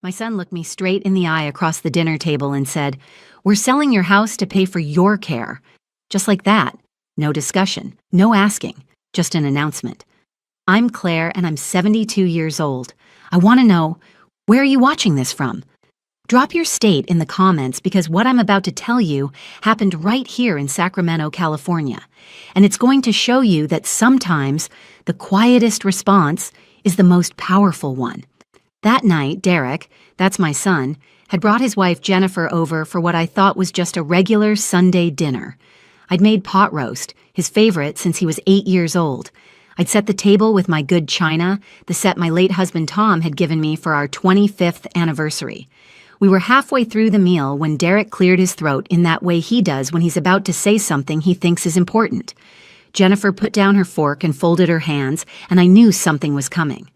My son looked me straight in the eye across the dinner table and said, "We're selling your house to pay for your care." Just like that. No discussion, no asking, just an announcement. I'm Claire and I'm 72 years old. I want to know, where are you watching this from? Drop your state in the comments because what I'm about to tell you happened right here in Sacramento, California. And it's going to show you that sometimes the quietest response is the most powerful one. That night, Derek, that's my son, had brought his wife Jennifer over for what I thought was just a regular Sunday dinner. I'd made pot roast, his favorite since he was 8 years old. I'd set the table with my good china, the set my late husband Tom had given me for our 25th anniversary. We were halfway through the meal when Derek cleared his throat in that way he does when he's about to say something he thinks is important. Jennifer put down her fork and folded her hands, and I knew something was coming.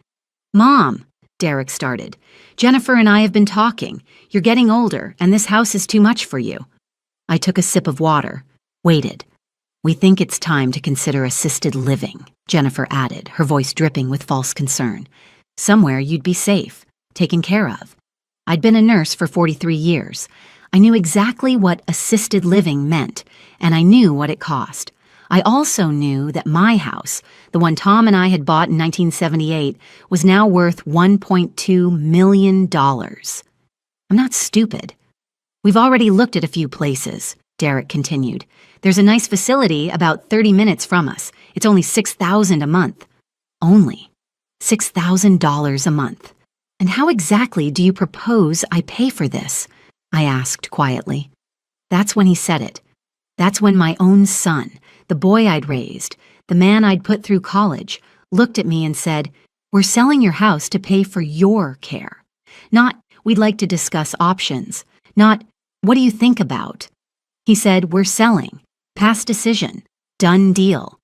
"Mom," Derek started, "Jennifer and I have been talking. You're getting older, and this house is too much for you." I took a sip of water, waited. "We think it's time to consider assisted living," Jennifer added, her voice dripping with false concern. "Somewhere you'd be safe, taken care of." I'd been a nurse for 43 years. I knew exactly what assisted living meant, and I knew what it cost. I also knew that my house, the one Tom and I had bought in 1978, was now worth $1.2 million. I'm not stupid. "We've already looked at a few places," Derek continued. "There's a nice facility about 30 minutes from us. It's only $6,000 a month." Only $6,000 a month. "And how exactly do you propose I pay for this?" I asked quietly. That's when he said it. That's when my own son, the boy I'd raised, the man I'd put through college, looked at me and said, "We're selling your house to pay for your care." Not, "We'd like to discuss options." Not, "What do you think about?" He said, "We're selling. Past decision. Done deal."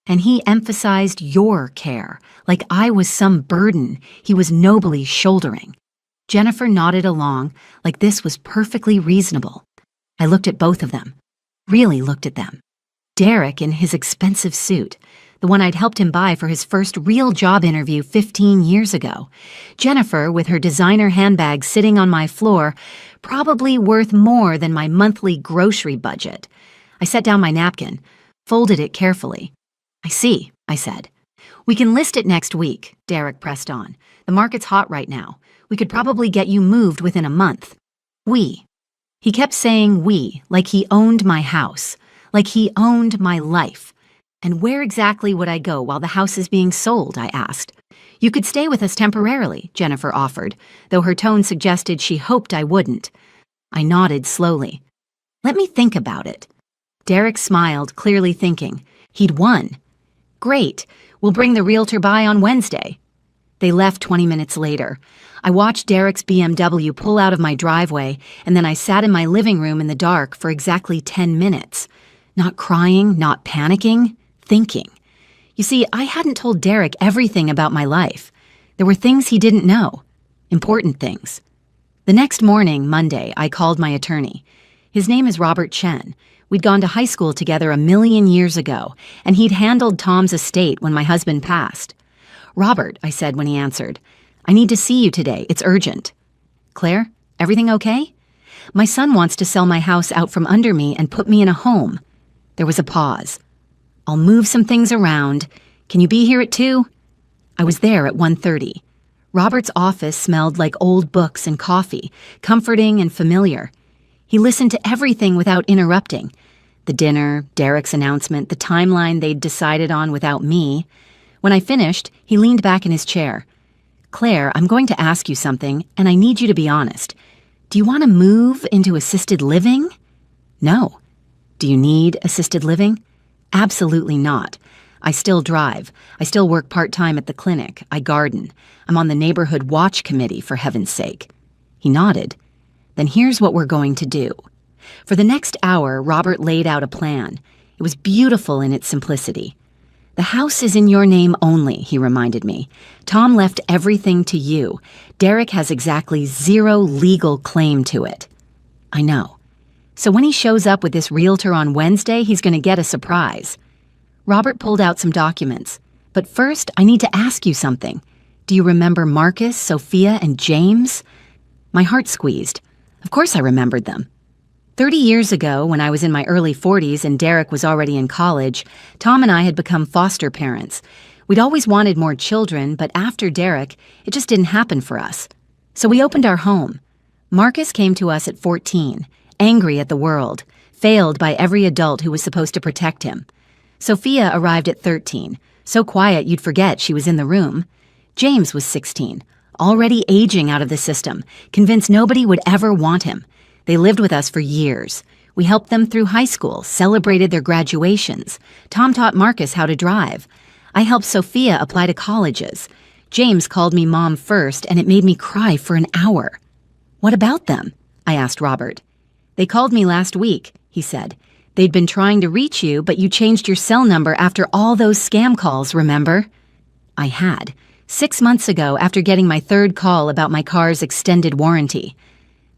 And he emphasized your care, like I was some burden he was nobly shouldering. Jennifer nodded along, like this was perfectly reasonable. I looked at both of them. Really looked at them. Derek in his expensive suit, the one I'd helped him buy for his first real job interview 15 years ago. Jennifer with her designer handbag sitting on my floor, probably worth more than my monthly grocery budget. I set down my napkin, folded it carefully. "I see," I said. "We can list it next week," Derek pressed on. "The market's hot right now. We could probably get you moved within a month." "We." He kept saying "we" like he owned my house, like he owned my life. "And where exactly would I go while the house is being sold?" I asked. "You could stay with us temporarily," Jennifer offered, though her tone suggested she hoped I wouldn't. I nodded slowly. "Let me think about it." Derek smiled, clearly thinking. He'd won. "Great. We'll bring the realtor by on Wednesday." They left 20 minutes later. I watched Derek's BMW pull out of my driveway, and then I sat in my living room in the dark for exactly 10 minutes. Not crying, not panicking, thinking. You see, I hadn't told Derek everything about my life. There were things he didn't know. Important things. The next morning, Monday, I called my attorney. His name is Robert Chen. We'd gone to high school together 1,000,000 years ago, and he'd handled Tom's estate when my husband passed. "Robert," I said when he answered, "I need to see you today. It's urgent." "Claire, everything okay?" "My son wants to sell my house out from under me and put me in a home." There was a pause. "I'll move some things around. Can you be here at 2?" I was there at 1:30. Robert's office smelled like old books and coffee, comforting and familiar. He listened to everything without interrupting. The dinner, Derek's announcement, the timeline they'd decided on without me. When I finished, he leaned back in his chair. "Claire, I'm going to ask you something, and I need you to be honest. Do you want to move into assisted living?" "No." "Do you need assisted living?" "Absolutely not. I still drive. I still work part-time at the clinic. I garden. I'm on the neighborhood watch committee, for heaven's sake." He nodded. "Then here's what we're going to do." For the next hour, Robert laid out a plan. It was beautiful in its simplicity. "The house is in your name only," he reminded me. "Tom left everything to you. Derek has exactly 0 legal claim to it." "I know. So when he shows up with this realtor on Wednesday, he's going to get a surprise." Robert pulled out some documents. "But first, I need to ask you something. Do you remember Marcus, Sophia, and James?" My heart squeezed. Of course I remembered them. 30 years ago, when I was in my early 40s and Derek was already in college, Tom and I had become foster parents. We'd always wanted more children, but after Derek, it just didn't happen for us. So we opened our home. Marcus came to us at 14, angry at the world, failed by every adult who was supposed to protect him. Sophia arrived at 13, so quiet you'd forget she was in the room. James was 16, already aging out of the system, convinced nobody would ever want him. They lived with us for years. We helped them through high school, celebrated their graduations. Tom taught Marcus how to drive. I helped Sophia apply to colleges. James called me Mom first, and it made me cry for an hour. What about them? I asked Robert. They called me last week, he said. They'd been trying to reach you, but you changed your cell number after all those scam calls, remember? I had. 6 months ago, after getting my third call about my car's extended warranty.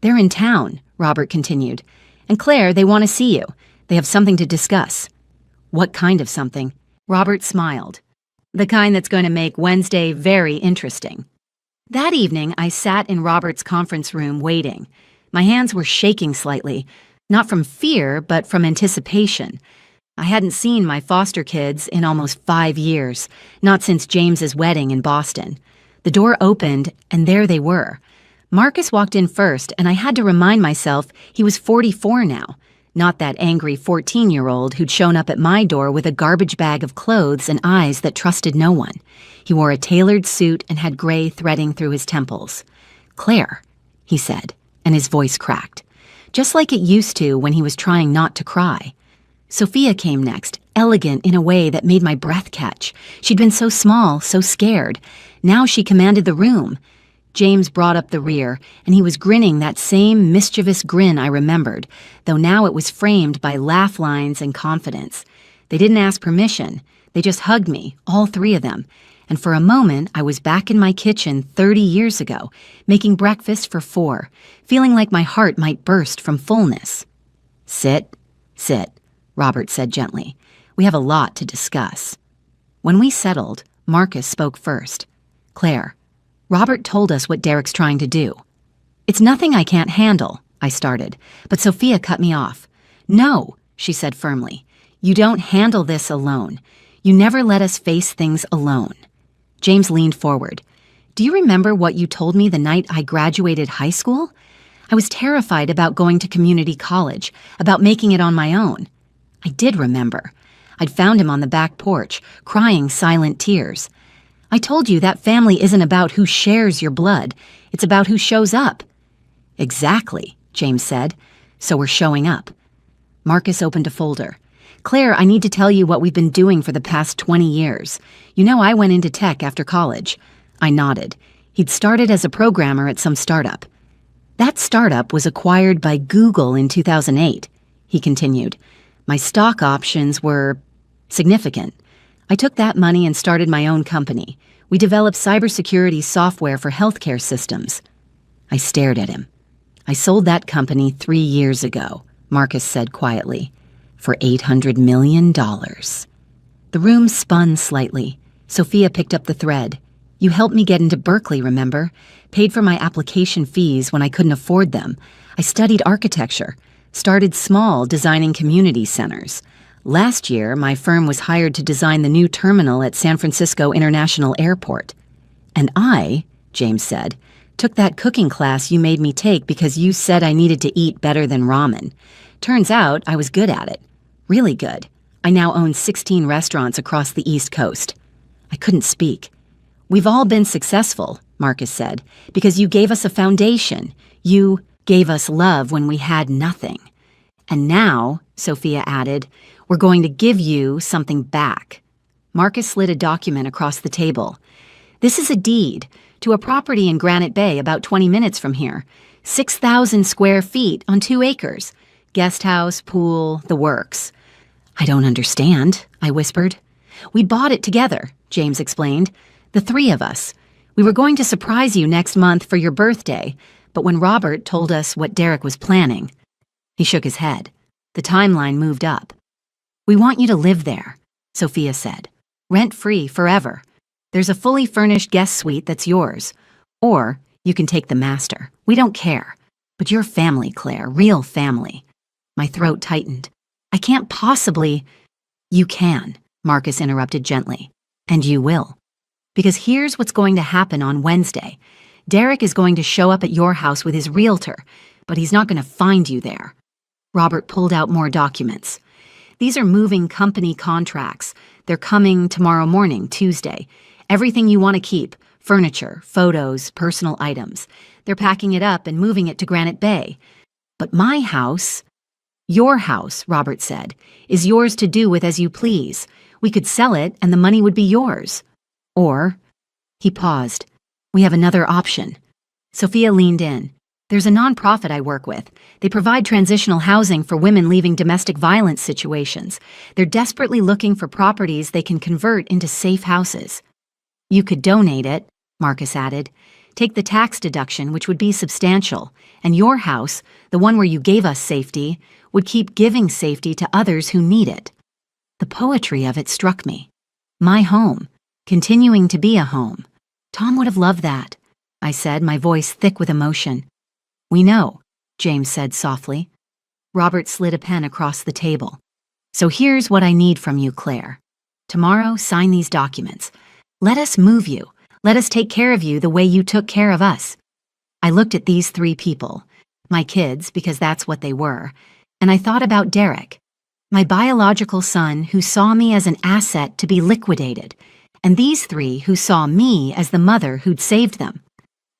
They're in town, Robert continued. And Claire, they want to see you. They have something to discuss. What kind of something? Robert smiled. The kind that's going to make Wednesday very interesting. That evening, I sat in Robert's conference room waiting. My hands were shaking slightly, not from fear, but from anticipation. I hadn't seen my foster kids in almost 5 years, not since James's wedding in Boston. The door opened, and there they were. Marcus walked in first, and I had to remind myself he was 44 now, not that angry 14-year-old who'd shown up at my door with a garbage bag of clothes and eyes that trusted no one. He wore a tailored suit and had gray threading through his temples. "Claire," he said, and his voice cracked, just like it used to when he was trying not to cry. Sophia came next, elegant in a way that made my breath catch. She'd been so small, so scared. Now she commanded the room. James brought up the rear, and he was grinning that same mischievous grin I remembered, though now it was framed by laugh lines and confidence. They didn't ask permission. They just hugged me, all 3 of them. And for a moment, I was back in my kitchen 30 years ago, making breakfast for 4, feeling like my heart might burst from fullness. Sit, Robert said gently. We have a lot to discuss. When we settled, Marcus spoke first. Claire, Robert told us what Derek's trying to do. It's nothing I can't handle, I started, but Sophia cut me off. No, she said firmly. You don't handle this alone. You never let us face things alone. James leaned forward. Do you remember what you told me the night I graduated high school? I was terrified about going to community college, about making it on my own. I did remember. I'd found him on the back porch, crying silent tears. I told you that family isn't about who shares your blood. It's about who shows up. Exactly, James said. So we're showing up. Marcus opened a folder. Claire, I need to tell you what we've been doing for the past 20 years. You know I went into tech after college. I nodded. He'd started as a programmer at some startup. That startup was acquired by Google in 2008, he continued. My stock options were significant. I took that money and started my own company. We developed cybersecurity software for healthcare systems. I stared at him. I sold that company 3 years ago, Marcus said quietly, for $800 million. The room spun slightly. Sophia picked up the thread. You helped me get into Berkeley, remember? Paid for my application fees when I couldn't afford them. I studied architecture. Started small, designing community centers. Last year, my firm was hired to design the new terminal at San Francisco International Airport. And I, James said, took that cooking class you made me take because you said I needed to eat better than ramen. Turns out I was good at it. Really good. I now own 16 restaurants across the East Coast. I couldn't speak. We've all been successful, Marcus said, because you gave us a foundation. You gave us love when we had nothing. And now, Sophia added, we're going to give you something back. Marcus slid a document across the table. This is a deed to a property in Granite Bay about 20 minutes from here. 6,000 square feet on 2 acres. Guest house, pool, the works. I don't understand, I whispered. We bought it together, James explained. The 3 of us. We were going to surprise you next month for your birthday, but when Robert told us what Derek was planning, he shook his head. The timeline moved up. We want you to live there, Sophia said. Rent-free forever. There's a fully furnished guest suite that's yours. Or you can take the master. We don't care. But you're family, Claire, real family. My throat tightened. I can't possibly... You can, Marcus interrupted gently. And you will. Because here's what's going to happen on Wednesday. Derek is going to show up at your house with his realtor, but he's not going to find you there. Robert pulled out more documents. These are moving company contracts. They're coming tomorrow morning, Tuesday. Everything you want to keep, furniture, photos, personal items. They're packing it up and moving it to Granite Bay. But my house, your house, Robert said, is yours to do with as you please. We could sell it and the money would be yours. Or, he paused, we have another option. Sophia leaned in. There's a nonprofit I work with. They provide transitional housing for women leaving domestic violence situations. They're desperately looking for properties they can convert into safe houses. You could donate it, Marcus added. Take the tax deduction, which would be substantial, and your house, the one where you gave us safety, would keep giving safety to others who need it. The poetry of it struck me. My home, continuing to be a home. Tom would have loved that, I said, my voice thick with emotion. We know, James said softly. Robert slid a pen across the table. So here's what I need from you, Claire. Tomorrow, sign these documents. Let us move you. Let us take care of you the way you took care of us. I looked at these three people, my kids, because that's what they were, and I thought about Derek, my biological son who saw me as an asset to be liquidated, and these three who saw me as the mother who'd saved them.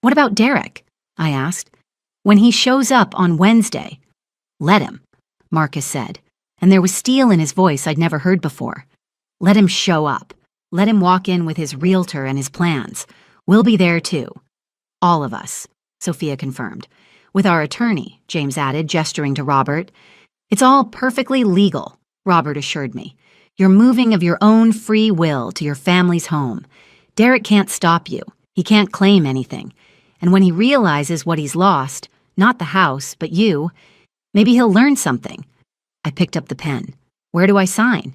What about Derek? I asked. When he shows up on Wednesday. Let him, Marcus said, and there was steel in his voice I'd never heard before. Let him show up. Let him walk in with his realtor and his plans. We'll be there too. All of us, Sophia confirmed. With our attorney, James added, gesturing to Robert. It's all perfectly legal, Robert assured me. You're moving of your own free will to your family's home. Derek can't stop you. He can't claim anything. And when he realizes what he's lost, not the house, but you, maybe he'll learn something. I picked up the pen. Where do I sign?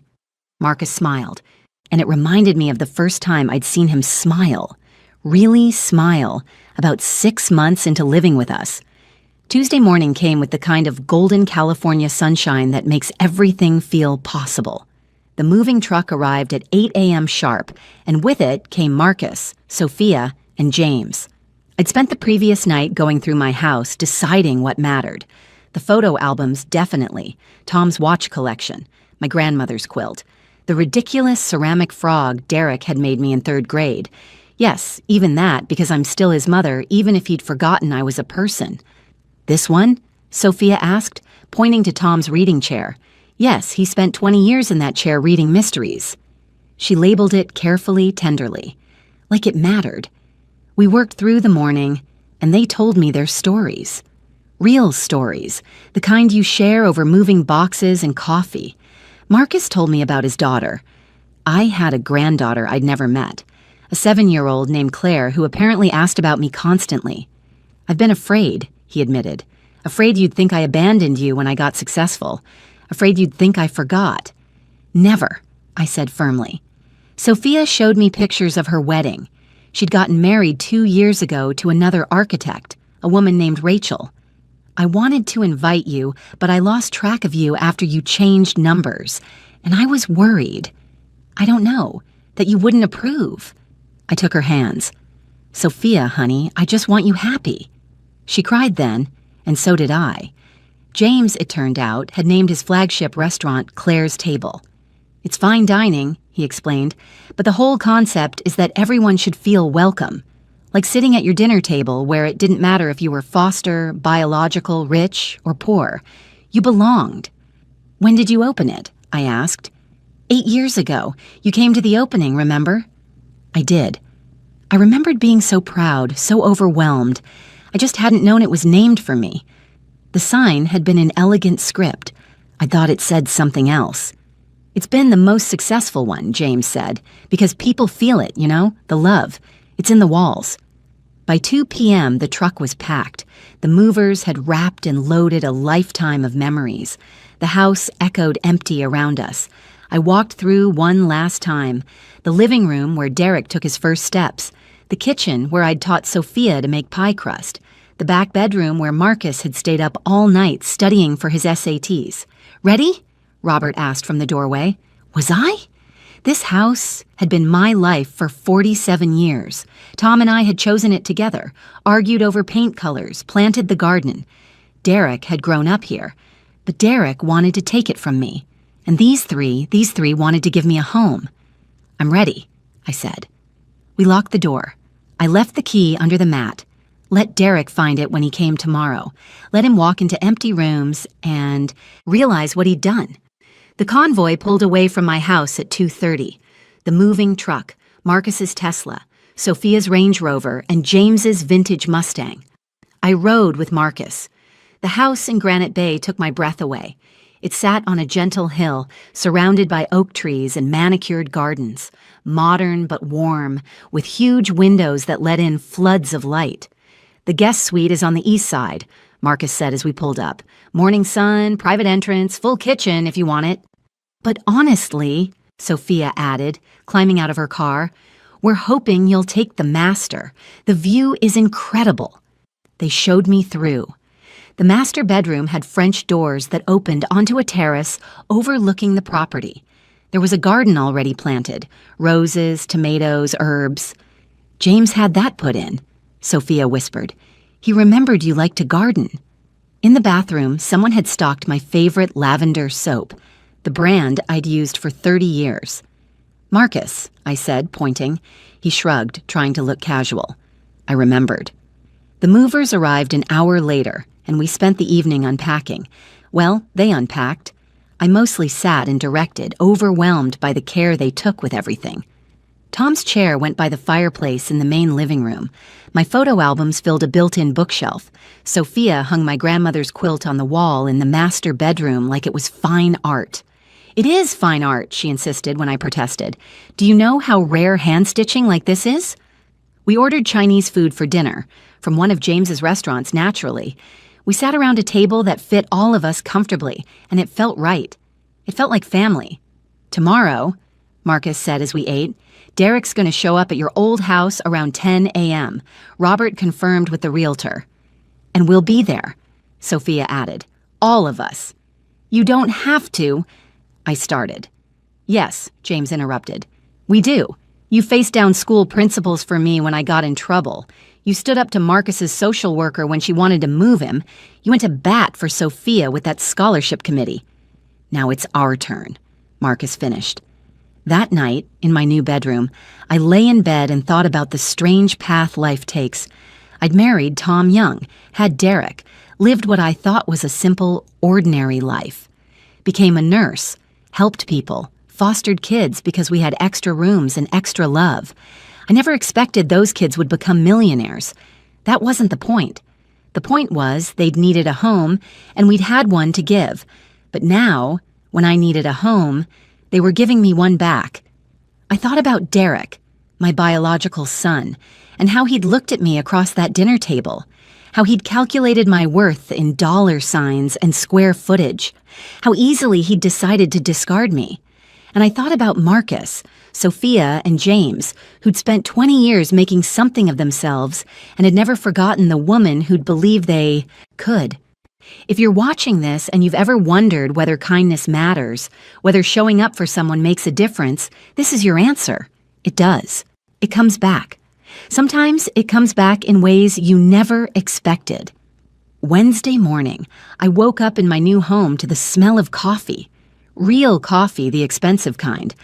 Marcus smiled, and it reminded me of the first time I'd seen him smile, really smile, about 6 months into living with us. Tuesday morning came with the kind of golden California sunshine that makes everything feel possible. The moving truck arrived at 8 a.m. sharp, and with it came Marcus, Sophia, and James. I'd spent the previous night going through my house, deciding what mattered. The photo albums, definitely. Tom's watch collection. My grandmother's quilt. The ridiculous ceramic frog Derek had made me in 3rd grade. Yes, even that, because I'm still his mother, even if he'd forgotten I was a person. This one? Sophia asked, pointing to Tom's reading chair. Yes, he spent 20 years in that chair reading mysteries. She labeled it carefully, tenderly. Like it mattered. We worked through the morning, and they told me their stories. Real stories, the kind you share over moving boxes and coffee. Marcus told me about his daughter. I had a granddaughter I'd never met, a 7-year-old named Claire who apparently asked about me constantly. I've been afraid, he admitted. Afraid you'd think I abandoned you when I got successful. Afraid you'd think I forgot. Never, I said firmly. Sophia showed me pictures of her wedding. She'd gotten married 2 years ago to another architect, a woman named Rachel. I wanted to invite you, but I lost track of you after you changed numbers, and I was worried. I don't know, that you wouldn't approve. I took her hands. Sophia, honey, I just want you happy. She cried then, and so did I. James, it turned out, had named his flagship restaurant Claire's Table. It's fine dining, he explained, but the whole concept is that everyone should feel welcome. Like sitting at your dinner table where it didn't matter if you were foster, biological, rich, or poor. You belonged. When did you open it? I asked. 8 years ago. You came to the opening, remember? I did. I remembered being so proud, so overwhelmed. I just hadn't known it was named for me. The sign had been in elegant script. I thought it said something else. It's been the most successful one, James said, because people feel it, you know, the love. It's in the walls. By 2 p.m., the truck was packed. The movers had wrapped and loaded a lifetime of memories. The house echoed empty around us. I walked through one last time. The living room where Derek took his first steps. The kitchen where I'd taught Sophia to make pie crust. the back bedroom where Marcus had stayed up all night studying for his SATs. "Ready?" Robert asked from the doorway. Was I? This house had been my life for 47 years. Tom and I had chosen it together, argued over paint colors, planted the garden. Derek had grown up here, but Derek wanted to take it from me. And these three wanted to give me a home. "I'm ready," I said. We locked the door. I left the key under the mat. Let Derek find it when he came tomorrow. Let him walk into empty rooms and realize what he'd done. The convoy pulled away from my house at 2:30. The moving truck, Marcus's Tesla, Sophia's Range Rover, and James's vintage Mustang. I rode with Marcus. The house in Granite Bay took my breath away. It sat on a gentle hill, surrounded by oak trees and manicured gardens, modern but warm, with huge windows that let in floods of light. "The guest suite is on the east side," Marcus said as we pulled up. "Morning sun, private entrance, full kitchen if you want it." "But honestly," Sophia added, climbing out of her car, "we're hoping you'll take the master. The view is incredible." They showed me through. The master bedroom had French doors that opened onto a terrace overlooking the property. There was a garden already planted, roses, tomatoes, herbs. "James had that put in," Sophia whispered. "He remembered you liked to garden." In the bathroom, someone had stocked my favorite lavender soap, the brand I'd used for 30 years. "Marcus," I said, pointing. He shrugged, trying to look casual. I remembered. The movers arrived an hour later, and we spent the evening unpacking. Well, they unpacked. I mostly sat and directed, overwhelmed by the care they took with everything. Tom's chair went by the fireplace in the main living room. My photo albums filled a built-in bookshelf. Sophia hung my grandmother's quilt on the wall in the master bedroom like it was fine art. "It is fine art," she insisted when I protested. "Do you know how rare hand-stitching like this is?" We ordered Chinese food for dinner, from one of James's restaurants, naturally. We sat around a table that fit all of us comfortably, and it felt right. It felt like family. "Tomorrow," Marcus said as we ate, "Derek's going to show up at your old house around 10 a.m. Robert confirmed with the realtor." "And we'll be there," Sophia added. "All of us." "You don't have to," I started. "Yes," James interrupted. "We do. You faced down school principals for me when I got in trouble. You stood up to Marcus's social worker when she wanted to move him. You went to bat for Sophia with that scholarship committee. Now it's our turn," Marcus finished. That night, in my new bedroom, I lay in bed and thought about the strange path life takes. I'd married Tom Young, had Derek, lived what I thought was a simple, ordinary life. Became a nurse, helped people, fostered kids because we had extra rooms and extra love. I never expected those kids would become millionaires. That wasn't the point. The point was they'd needed a home, and we'd had one to give. But now, when I needed a home, they were giving me one back. I thought about Derek, my biological son, and how he'd looked at me across that dinner table, how he'd calculated my worth in dollar signs and square footage, how easily he'd decided to discard me. And I thought about Marcus, Sophia, and James, who'd spent 20 years making something of themselves and had never forgotten the woman who'd believed they could. If you're watching this and you've ever wondered whether kindness matters, whether showing up for someone makes a difference, this is your answer. It does. It comes back. Sometimes it comes back in ways you never expected. Wednesday morning, I woke up in my new home to the smell of coffee. Real coffee, the expensive kind.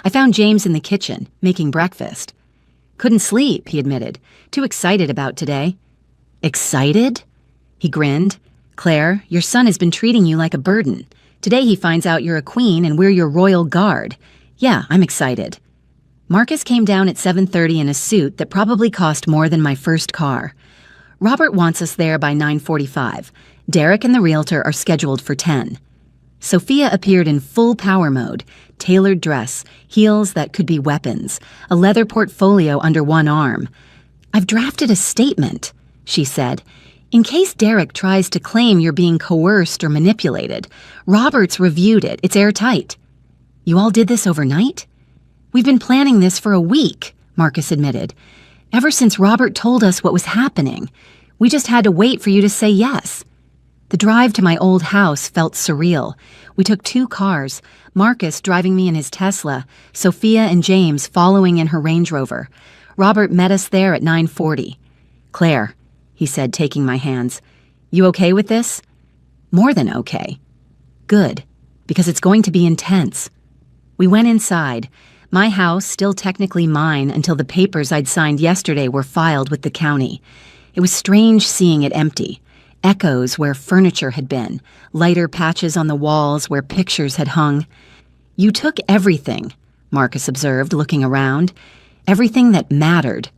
I found James in the kitchen, making breakfast. "Couldn't sleep," he admitted. "Too excited about today." "Excited?" He grinned. "Claire, your son has been treating you like a burden. Today he finds out you're a queen and we're your royal guard. Yeah, I'm excited." Marcus came down at 7:30 in a suit that probably cost more than my first car. Robert wants us there by 9:45. Derek and the realtor are scheduled for 10. Sophia appeared in full power mode, tailored dress, heels that could be weapons, a leather portfolio under one arm. "I've drafted a statement," she said. "In case Derek tries to claim you're being coerced or manipulated. Robert's reviewed it. It's airtight." "You all did this overnight?" "We've been planning this for a week," Marcus admitted. "Ever since Robert told us what was happening. We just had to wait for you to say yes. The drive to my old house felt surreal. We took 2 cars, Marcus driving me in his Tesla, Sophia and James following in her Range Rover. Robert met us there at 9:40. "Claire," he said, taking my hands, "you okay with this?" "More than okay." "Good, because it's going to be intense." We went inside. My house, still technically mine until the papers I'd signed yesterday were filed with the county. It was strange seeing it empty. Echoes where furniture had been, lighter patches on the walls where pictures had hung. "You took everything," Marcus observed, looking around. "Everything that mattered."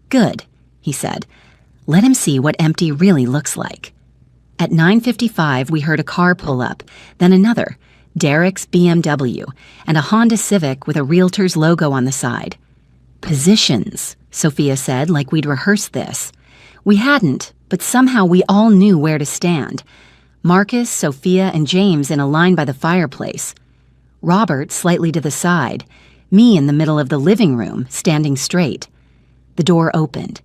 "Good," he said. "Let him see what empty really looks like." At 9:55, we heard a car pull up, then another, Derek's BMW, and a Honda Civic with a Realtor's logo on the side. "Positions," Sophia said, like we'd rehearsed this. We hadn't, but somehow we all knew where to stand. Marcus, Sophia, and James in a line by the fireplace. Robert slightly to the side. Me in the middle of the living room, standing straight. The door opened.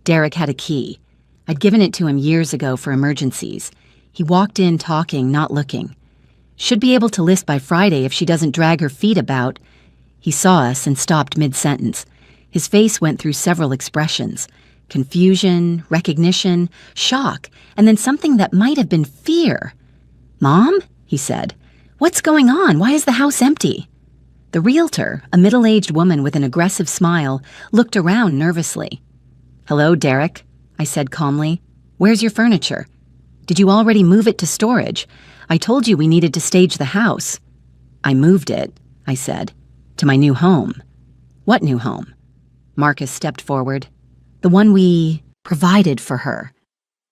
Derek had a key. I'd given it to him years ago for emergencies. He walked in talking, not looking. "Should be able to list by Friday if she doesn't drag her feet about." He saw us and stopped mid-sentence. His face went through several expressions. Confusion, recognition, shock, and then something that might have been fear. "Mom?" he said. "What's going on? Why is the house empty?" The realtor, a middle-aged woman with an aggressive smile, looked around nervously. "Hello, Derek," I said calmly. "Where's your furniture? Did you already move it to storage? I told you we needed to stage the house." "I moved it," I said, "to my new home." "What new home?" Marcus stepped forward. "The one we provided for her."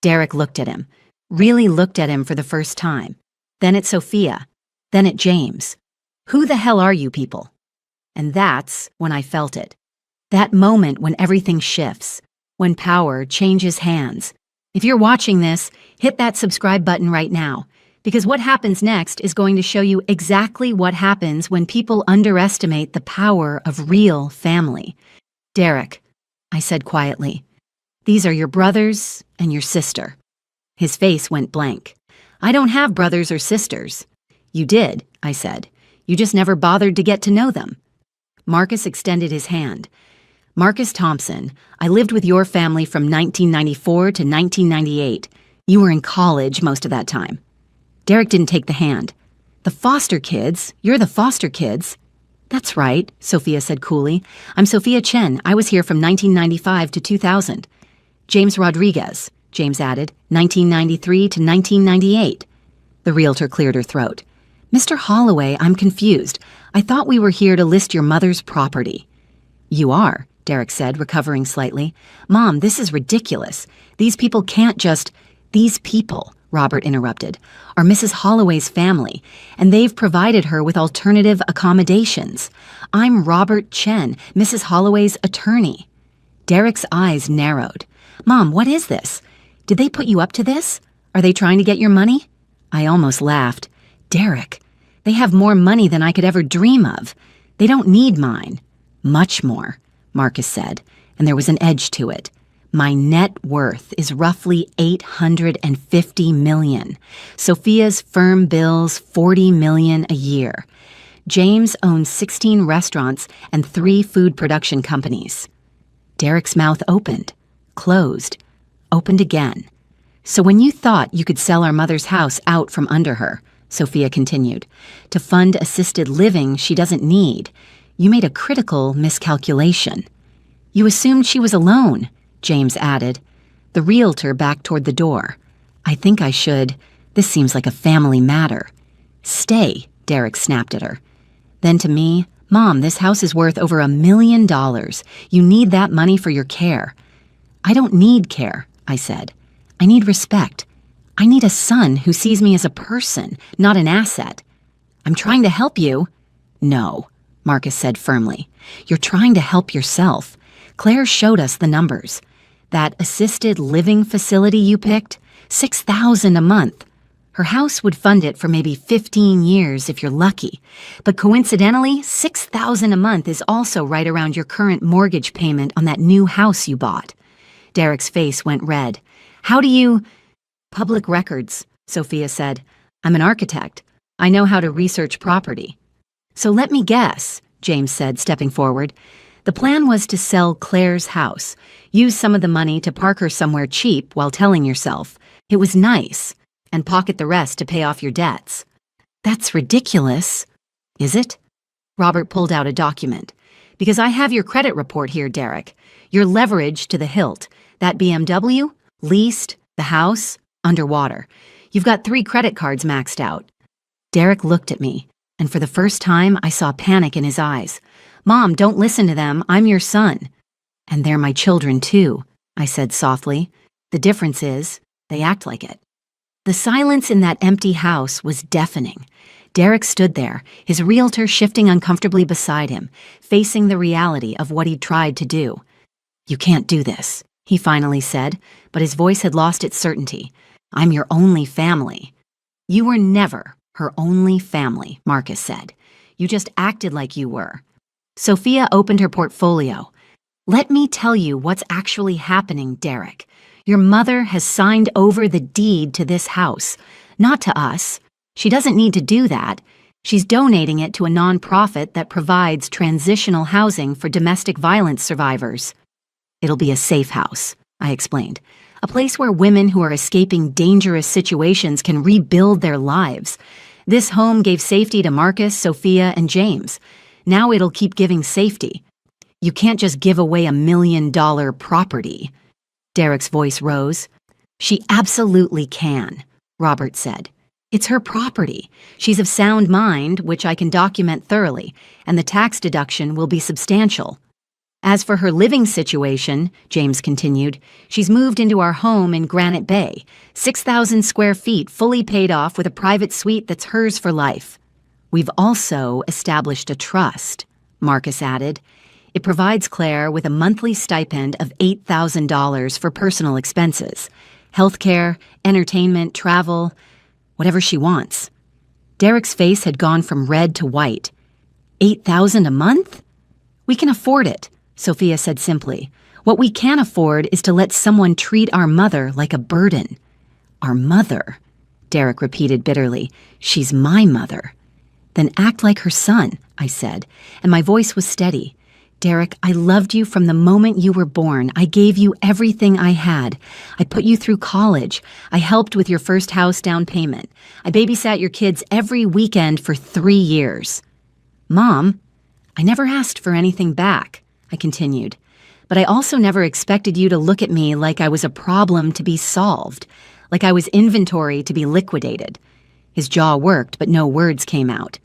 Derek looked at him, really looked at him for the first time, then at Sophia, then at James. "Who the hell are you people?" And that's when I felt it. That moment when everything shifts, when power changes hands. If you're watching this, hit that subscribe button right now, because what happens next is going to show you exactly what happens when people underestimate the power of real family. "Derek," I said quietly, "these are your brothers and your sister." His face went blank. "I don't have brothers or sisters." "You did," I said. "You just never bothered to get to know them." Marcus extended his hand. "Marcus Thompson, I lived with your family from 1994 to 1998. You were in college most of that time." Derek didn't take the hand. "The foster kids? You're the foster kids." "That's right," Sophia said coolly. "I'm Sophia Chen. I was here from 1995 to 2000. James Rodriguez," James added, "1993 to 1998. The realtor cleared her throat. "Mr. Holloway, I'm confused. I thought we were here to list your mother's property." "You are," Derek said, recovering slightly. "Mom, this is ridiculous. These people can't just—" "These people," Robert interrupted, "are Mrs. Holloway's family, and they've provided her with alternative accommodations. I'm Robert Chen, Mrs. Holloway's attorney." Derek's eyes narrowed. "Mom, what is this? Did they put you up to this? Are they trying to get your money?" I almost laughed. "Derek, they have more money than I could ever dream of. They don't need mine." "Much more," Marcus said, and there was an edge to it. "My net worth is roughly $850 million. Sophia's firm bills $40 million a year. James owns 16 restaurants and 3 food production companies." Derek's mouth opened, closed, opened again. "So when you thought you could sell our mother's house out from under her," Sophia continued, "to fund assisted living she doesn't need, you made a critical miscalculation. You assumed she was alone," James added. The realtor backed toward the door. "I think I should. This seems like a family matter." "Stay," Derek snapped at her. Then to me, "Mom, this house is worth over $1 million. You need that money for your care." "I don't need care," I said. "I need respect. I need a son who sees me as a person, not an asset." "I'm trying to help you." "No," Marcus said firmly. "You're trying to help yourself. Claire showed us the numbers. That assisted living facility you picked, $6,000 a month. Her house would fund it for maybe 15 years if you're lucky. But coincidentally, $6,000 a month is also right around your current mortgage payment on that new house you bought." Derek's face went red. How do you— Public records, Sophia said. I'm an architect. I know how to research property. So let me guess, James said, stepping forward. The plan was to sell Claire's house, use some of the money to park her somewhere cheap while telling yourself it was nice, and pocket the rest to pay off your debts. That's ridiculous. Is it? Robert pulled out a document. Because I have your credit report here, Derek. Your leverage to the hilt. That BMW, leased, the house, underwater. You've got 3 credit cards maxed out. Derek looked at me, and for the first time I saw panic in his eyes. Mom, don't listen to them. I'm your son. And they're my children too, I said softly. The difference is, they act like it. The silence in that empty house was deafening. Derek stood there, his realtor shifting uncomfortably beside him, facing the reality of what he'd tried to do. You can't do this, he finally said, but his voice had lost its certainty. I'm your only family. You were never her only family, Marcus said. You just acted like you were. Sophia opened her portfolio. Let me tell you what's actually happening, Derek. Your mother has signed over the deed to this house, not to us. She doesn't need to do that. She's donating it to a nonprofit that provides transitional housing for domestic violence survivors. It'll be a safe house, I explained. A place where women who are escaping dangerous situations can rebuild their lives. This home gave safety to Marcus, Sophia, and James. Now it'll keep giving safety. You can't just give away $1 million property. Derek's voice rose. She absolutely can, Robert said. It's her property. She's of sound mind, which I can document thoroughly, and the tax deduction will be substantial. As for her living situation, James continued, she's moved into our home in Granite Bay, 6,000 square feet fully paid off with a private suite that's hers for life. We've also established a trust, Marcus added. It provides Claire with a monthly stipend of $8,000 for personal expenses, healthcare, entertainment, travel, whatever she wants. Derek's face had gone from red to white. $8,000 a month? We can afford it, Sophia said simply. What we can't afford is to let someone treat our mother like a burden. Our mother, Derek repeated bitterly. She's my mother. Then act like her son, I said, and my voice was steady. Derek, I loved you from the moment you were born. I gave you everything I had. I put you through college. I helped with your first house down payment. I babysat your kids every weekend for 3 years. Mom, I never asked for anything back, I continued. But I also never expected you to look at me like I was a problem to be solved, like I was inventory to be liquidated. His jaw worked, but no words came out.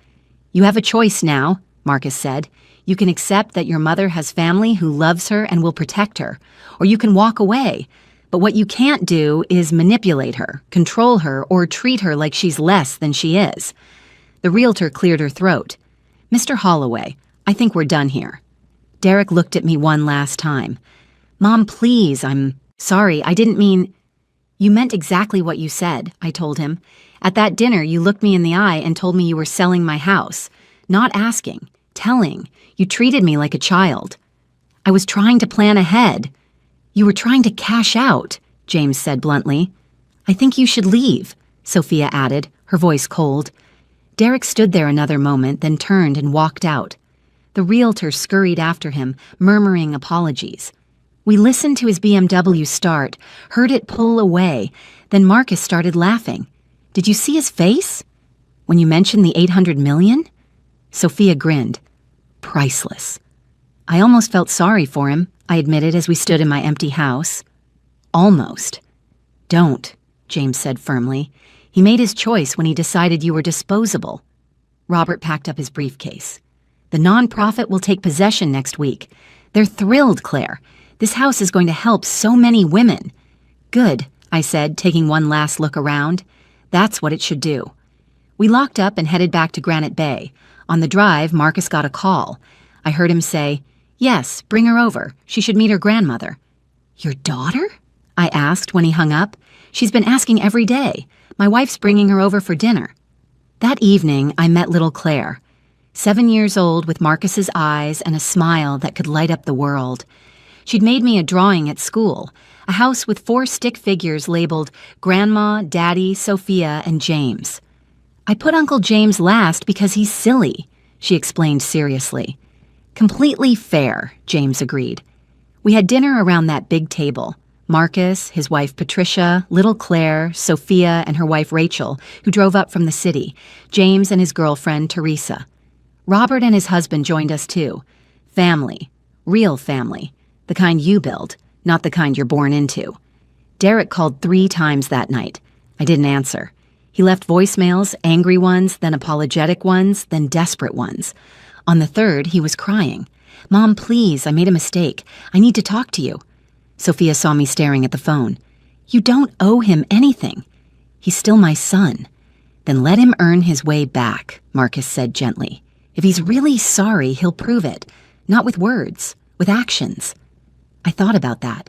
You have a choice now, Marcus said. You can accept that your mother has family who loves her and will protect her, or you can walk away. But what you can't do is manipulate her, control her, or treat her like she's less than she is. The realtor cleared her throat. Mr. Holloway, I think we're done here. Derek looked at me one last time. Mom, please, I'm sorry, I didn't mean— You meant exactly what you said, I told him. At that dinner, you looked me in the eye and told me you were selling my house. Not asking, telling. You treated me like a child. I was trying to plan ahead. You were trying to cash out, James said bluntly. I think you should leave, Sophia added, her voice cold. Derek stood there another moment, then turned and walked out. The realtor scurried after him, murmuring apologies. We listened to his BMW start, heard it pull away, then Marcus started laughing. Did you see his face? When you mentioned the $800 million? Sophia grinned. Priceless. I almost felt sorry for him, I admitted as we stood in my empty house. Almost. Don't, James said firmly. He made his choice when he decided you were disposable. Robert packed up his briefcase. The nonprofit will take possession next week. They're thrilled, Claire. This house is going to help so many women. Good, I said, taking one last look around. That's what it should do. We locked up and headed back to Granite Bay. On the drive, Marcus got a call. I heard him say, Yes, bring her over. She should meet her grandmother. Your daughter? I asked when he hung up. She's been asking every day. My wife's bringing her over for dinner. That evening, I met little Claire. 7 years old with Marcus's eyes and a smile that could light up the world. She'd made me a drawing at school, a house with 4 stick figures labeled Grandma, Daddy, Sophia, and James. I put Uncle James last because he's silly, she explained seriously. Completely fair, James agreed. We had dinner around that big table. Marcus, his wife Patricia, little Claire, Sophia, and her wife Rachel, who drove up from the city, James and his girlfriend Teresa. Robert and his husband joined us too. Family. Real family. The kind you build, not the kind you're born into. Derek called 3 times that night. I didn't answer. He left voicemails, angry ones, then apologetic ones, then desperate ones. On the 3rd, he was crying. "Mom, please, I made a mistake. I need to talk to you." Sophia saw me staring at the phone. "You don't owe him anything. He's still my son." "Then let him earn his way back," Marcus said gently. "If he's really sorry, he'll prove it. Not with words, with actions." I thought about that.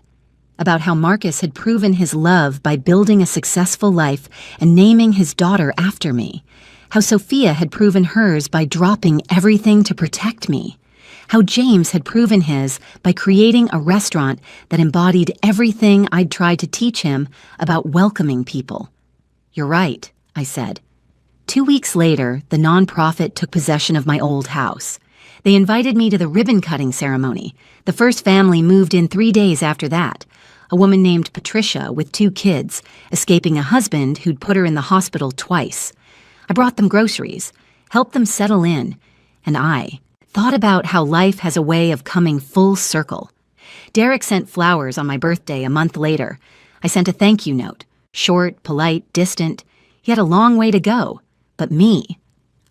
About how Marcus had proven his love by building a successful life and naming his daughter after me. How Sophia had proven hers by dropping everything to protect me. How James had proven his by creating a restaurant that embodied everything I'd tried to teach him about welcoming people. "You're right," I said. 2 weeks later, the nonprofit took possession of my old house. They invited me to the ribbon-cutting ceremony. The first family moved in 3 days after that. A woman named Patricia with 2 kids, escaping a husband who'd put her in the hospital twice. I brought them groceries, helped them settle in, and I thought about how life has a way of coming full circle. Derek sent flowers on my birthday a month later. I sent a thank you note. Short, polite, distant. He had a long way to go. But me,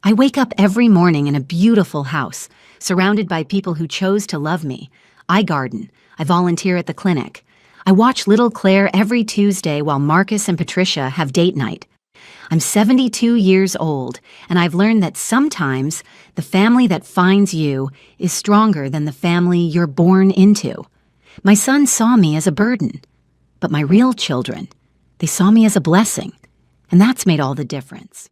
I wake up every morning in a beautiful house, surrounded by people who chose to love me. I garden. I volunteer at the clinic. I watch little Claire every Tuesday while Marcus and Patricia have date night. I'm 72 years old, and I've learned that sometimes the family that finds you is stronger than the family you're born into. My son saw me as a burden, but my real children, they saw me as a blessing, and that's made all the difference.